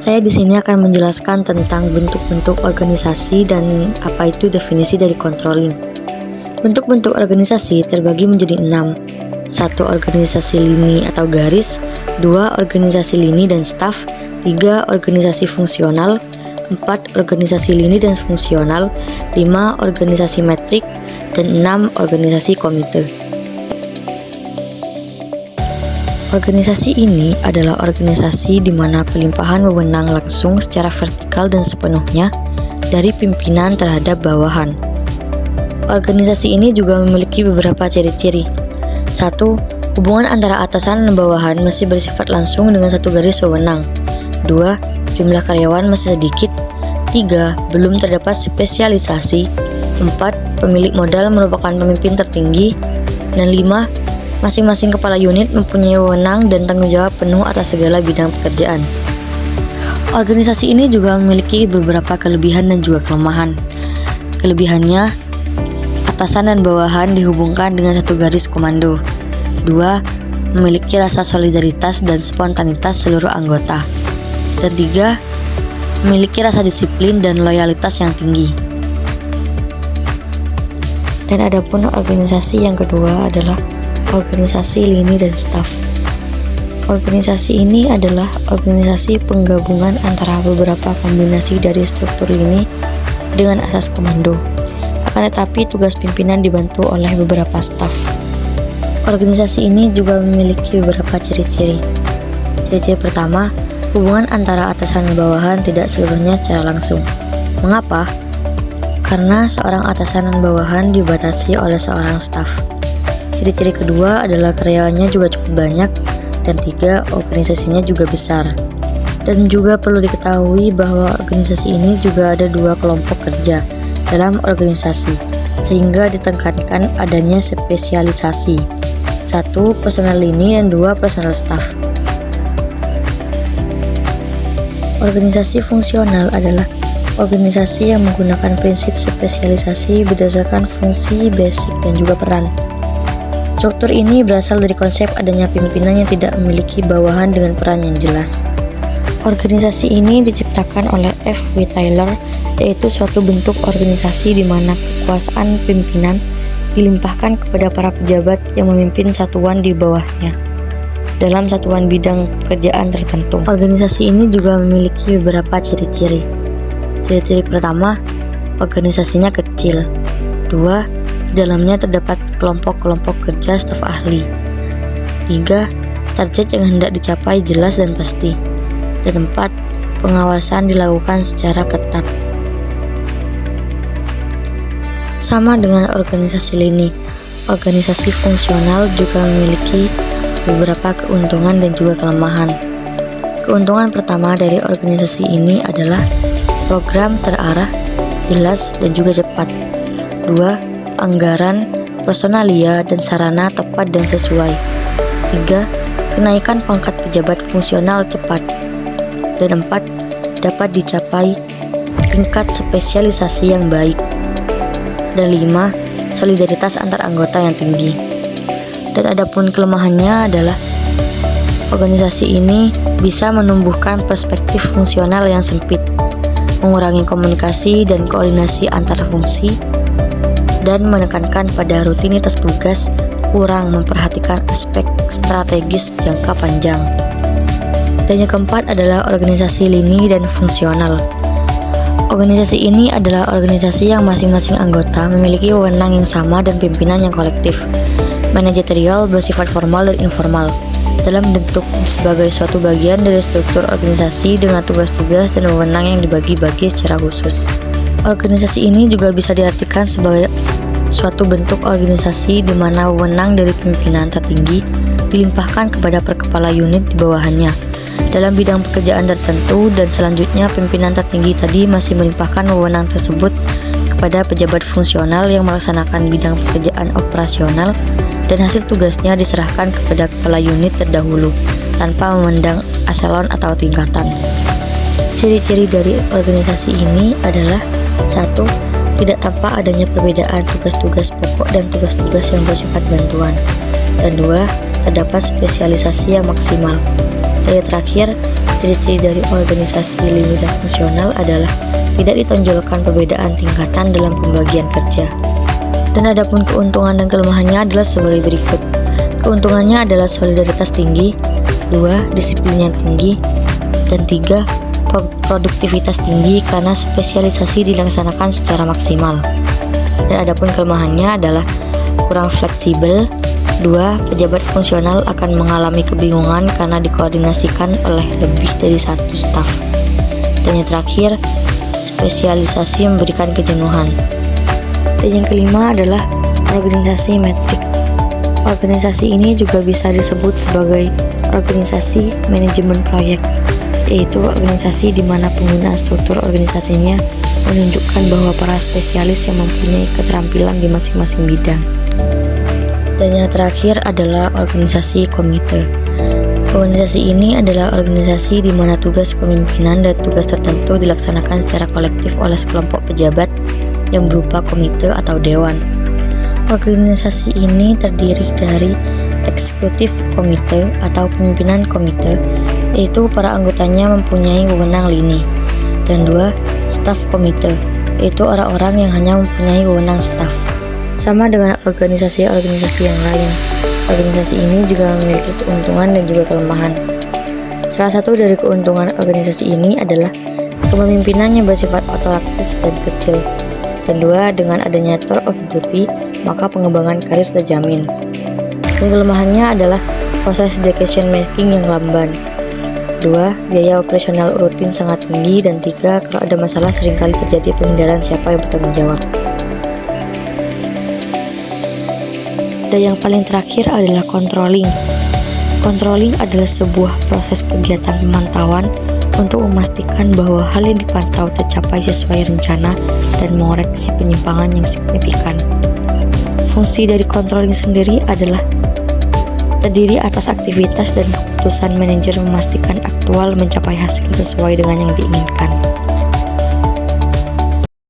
Saya di sini akan menjelaskan tentang bentuk-bentuk organisasi dan apa itu definisi dari controlling. Bentuk-bentuk organisasi terbagi menjadi 6. 1. Organisasi lini atau garis, 2. Organisasi lini dan staf, 3. Organisasi fungsional, 4. Organisasi lini dan fungsional, 5. Organisasi metrik, dan 6. Organisasi komite. Organisasi ini adalah organisasi di mana pelimpahan wewenang langsung secara vertikal dan sepenuhnya dari pimpinan terhadap bawahan. Organisasi ini juga memiliki beberapa ciri-ciri. 1. Hubungan antara atasan dan bawahan masih bersifat langsung dengan satu garis wewenang. 2. Jumlah karyawan masih sedikit. 3. Belum terdapat spesialisasi. 4. Pemilik modal merupakan pemimpin tertinggi. Dan 5. Masing-masing kepala unit mempunyai wewenang dan tanggung jawab penuh atas segala bidang pekerjaan. Organisasi ini juga memiliki beberapa kelebihan dan juga kelemahan. Kelebihannya, atasan dan bawahan dihubungkan dengan satu garis komando. 2. Memiliki rasa solidaritas dan spontanitas seluruh anggota. Dan 3. Memiliki rasa disiplin dan loyalitas yang tinggi. Dan adapun organisasi yang kedua adalah organisasi lini dan staf. Organisasi ini adalah organisasi penggabungan antara beberapa kombinasi dari struktur lini dengan asas komando. Akan tetapi tugas pimpinan dibantu oleh beberapa staf. Organisasi ini juga memiliki beberapa ciri-ciri. Ciri-ciri pertama, hubungan antara atasan dan bawahan tidak seluruhnya secara langsung. Mengapa? Karena seorang atasan dan bawahan dibatasi oleh seorang staf. Ciri-ciri kedua adalah karyawannya juga cukup banyak, dan 3. Organisasinya juga besar. Dan juga perlu diketahui bahwa organisasi ini juga ada 2 kelompok kerja dalam organisasi, sehingga ditekankan adanya spesialisasi. 1. Personal lini dan 2. Personal staff. Organisasi fungsional adalah organisasi yang menggunakan prinsip spesialisasi berdasarkan fungsi, basic, dan juga peran. Struktur ini berasal dari konsep adanya pimpinan yang tidak memiliki bawahan dengan peran yang jelas. Organisasi ini diciptakan oleh F. W. Taylor, yaitu suatu bentuk organisasi di mana kekuasaan pimpinan dilimpahkan kepada para pejabat yang memimpin satuan di bawahnya dalam satuan bidang pekerjaan tertentu. Organisasi ini juga memiliki beberapa ciri-ciri. Ciri-ciri pertama, organisasinya kecil. 2. Di dalamnya terdapat kelompok-kelompok kerja staf ahli. 3. Target yang hendak dicapai jelas dan pasti. Dan 4. Pengawasan dilakukan secara ketat. Sama dengan organisasi lini, organisasi fungsional juga memiliki beberapa keuntungan dan juga kelemahan. Keuntungan pertama dari organisasi ini adalah program terarah, jelas, dan juga cepat. 2. Anggaran, personalia, dan sarana tepat dan sesuai. 3. Kenaikan pangkat pejabat fungsional cepat. Dan 4. Dapat dicapai tingkat spesialisasi yang baik. Dan 5. Solidaritas antar anggota yang tinggi. Dan adapun kelemahannya adalah organisasi ini bisa menumbuhkan perspektif fungsional yang sempit, mengurangi komunikasi dan koordinasi antar fungsi, dan menekankan pada rutinitas tugas, kurang memperhatikan aspek strategis jangka panjang. Dan yang keempat adalah organisasi lini dan fungsional. Organisasi ini adalah organisasi yang masing-masing anggota memiliki wewenang yang sama dan pimpinan yang kolektif. Manajerial bersifat formal dan informal, dalam bentuk sebagai suatu bagian dari struktur organisasi dengan tugas-tugas dan wewenang yang dibagi-bagi secara khusus. Organisasi ini juga bisa diartikan sebagai suatu bentuk organisasi di mana wewenang dari pimpinan tertinggi dilimpahkan kepada per kepala unit di bawahannya dalam bidang pekerjaan tertentu, dan selanjutnya pimpinan tertinggi tadi masih melimpahkan wewenang tersebut kepada pejabat fungsional yang melaksanakan bidang pekerjaan operasional, dan hasil tugasnya diserahkan kepada kepala unit terdahulu tanpa memandang eselon atau tingkatan. Ciri-ciri dari organisasi ini adalah 1. Tidak tampak adanya perbedaan tugas-tugas pokok dan tugas-tugas yang bersifat bantuan. Dan 2. Terdapat spesialisasi yang maksimal. Dan yang terakhir, Ciri-ciri dari organisasi lini dan fungsional adalah tidak ditonjolkan perbedaan tingkatan dalam pembagian kerja. Dan adapun keuntungan dan kelemahannya adalah sebagai berikut. Keuntungannya adalah solidaritas tinggi, 2. Disiplin yang tinggi, dan 3. Produktivitas tinggi karena spesialisasi dilaksanakan secara maksimal. Dan adapun kelemahannya adalah kurang fleksibel, 2. Pejabat fungsional akan mengalami kebingungan karena dikoordinasikan oleh lebih dari satu staf. Dan yang terakhir, spesialisasi memberikan kejenuhan. Dan yang kelima adalah organisasi metrik. Organisasi ini juga bisa disebut sebagai organisasi manajemen proyek, yaitu organisasi di mana penggunaan struktur organisasinya menunjukkan bahwa para spesialis yang mempunyai keterampilan di masing-masing bidang. Dan yang terakhir adalah organisasi komite. Organisasi ini adalah organisasi di mana tugas kepemimpinan dan tugas tertentu dilaksanakan secara kolektif oleh sekelompok pejabat yang berupa komite atau dewan. Organisasi ini terdiri dari eksekutif komite atau pimpinan komite, yaitu para anggotanya mempunyai wewenang lini, dan 2. Staf komite, yaitu orang-orang yang hanya mempunyai wewenang staf. Sama dengan organisasi-organisasi yang lain, organisasi ini juga memiliki keuntungan dan juga kelemahan. Salah satu dari keuntungan organisasi ini adalah kepemimpinannya bersifat otoratis dan kecil. Dan 2. Dengan adanya tour of duty, maka pengembangan karir terjamin. Dan kelemahannya adalah proses decision making yang lamban. 2. Biaya operasional rutin sangat tinggi. Dan 3. Kalau ada masalah seringkali terjadi penghindaran siapa yang bertanggung jawab. Dan yang paling terakhir adalah controlling. Controlling adalah sebuah proses kegiatan pemantauan untuk memastikan bahwa hal yang dipantau tercapai sesuai rencana dan mengoreksi penyimpangan yang signifikan. Fungsi dari controlling sendiri adalah terdiri atas aktivitas dan keputusan manajer memastikan aktual mencapai hasil sesuai dengan yang diinginkan.